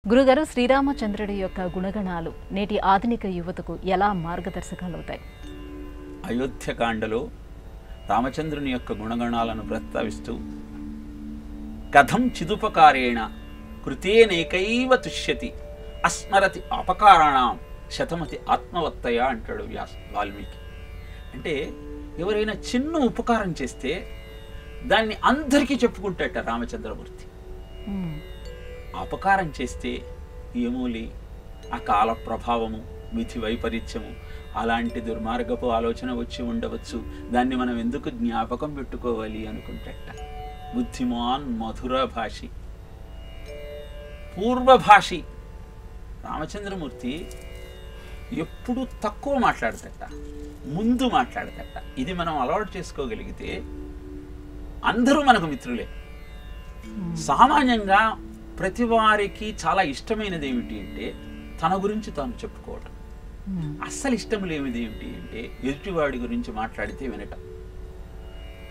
గురుగారు, శ్రీరామచంద్రుడి యొక్క గుణగణాలు నేటి ఆధునిక యువతకు ఎలా మార్గదర్శకాలవుతాయి? అయోధ్యకాండలో రామచంద్రుని యొక్క గుణగణాలను ప్రస్తావిస్తూ కథం చిదుపకారేణ కృతేనేకైవ తుష్యతి అస్మరతి అపకారాణం శతమతి ఆత్మవత్తయ అంటాడు వాల్మీకి. అంటే ఎవరైనా చిన్న ఉపకారం చేస్తే దాన్ని అందరికీ చెప్పుకుంటాట రామచంద్రమూర్తి. అపకారం చేస్తే ఏమోలి ఆ కాల ప్రభావము, విధి వైపరీత్యము, అలాంటి దుర్మార్గపు ఆలోచన వచ్చి ఉండవచ్చు, దాన్ని మనం ఎందుకు జ్ఞాపకం పెట్టుకోవాలి అనుకుంటట. బుద్ధిమాన్ మధుర భాషి, పూర్వభాషి రామచంద్రమూర్తి ఎప్పుడు తక్కువ మాట్లాడతట, ముందు మాట్లాడతట. ఇది మనం అలవాటు చేసుకోగలిగితే అందరూ మనకు మిత్రులే. సామాన్యంగా ప్రతి వారికి చాలా ఇష్టమైనది ఏమిటి అంటే తన గురించి తాను చెప్పుకోవటం. అస్సలు ఇష్టం లేనిది ఏమిటి అంటే ఎదుటివాడి గురించి మాట్లాడితే వినటం.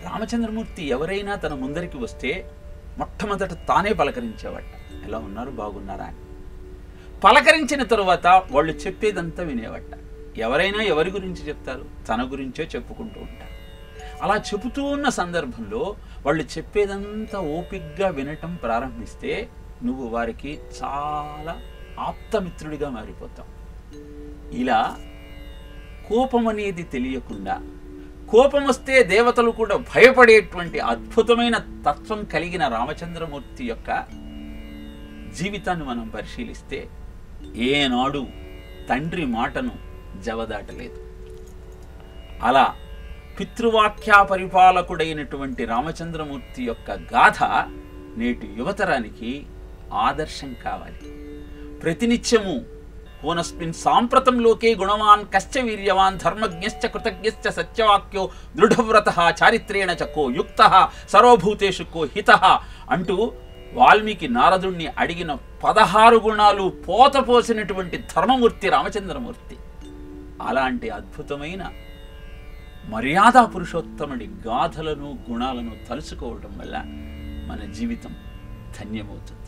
రామచంద్రమూర్తి ఎవరైనా తన ముందరికి వస్తే మొట్టమొదట తానే పలకరించేవాట. ఎలా ఉన్నారు, బాగున్నారా అని. పలకరించిన తరువాత వాళ్ళు చెప్పేదంతా వినేవాట. ఎవరైనా ఎవరి గురించి చెప్తారు? తన గురించే చెప్పుకుంటూ ఉంటారు. అలా చెబుతూ ఉన్న సందర్భంలో వాళ్ళు చెప్పేదంతా ఓపిగ్గా వినటం ప్రారంభిస్తే నువ్వు వారికి చాలా ఆప్తమిత్రుడిగా మారిపోతావు. ఇలా కోపం అనేది తెలియకుండా, కోపం వస్తే దేవతలు కూడా భయపడేటువంటి అద్భుతమైన తత్వం కలిగిన రామచంద్రమూర్తి యొక్క జీవితాన్ని మనం పరిశీలిస్తే ఏనాడు తండ్రి మాటను జవదాటలేదు. అలా పితృవాక్యా పరిపాలకుడైనటువంటి రామచంద్రమూర్తి యొక్క గాథ నేటి యువతరానికి ఆదర్శం కావాలి. ప్రతినిత్యము హోనస్మిన్ సాంప్రతం లోకే గుణవాన్ కశ్చ వీర్యవాన్ ధర్మజ్ఞశ్చ కృతజ్ఞశ్చ సత్యవాక్యో దృఢవ్రతః చారిత్రేణ చ కో యుక్తః సర్వభూతేషు కో హితః అంటూ వాల్మీకి నారదుణ్ణి అడిగిన 16 గుణాలు పోతపోసినటువంటి ధర్మమూర్తి రామచంద్రమూర్తి. అలాంటి అద్భుతమైన మర్యాదా పురుషోత్తముడి గాథలను, గుణాలను తలుచుకోవడం వల్ల మన జీవితం ధన్యమవుతుంది.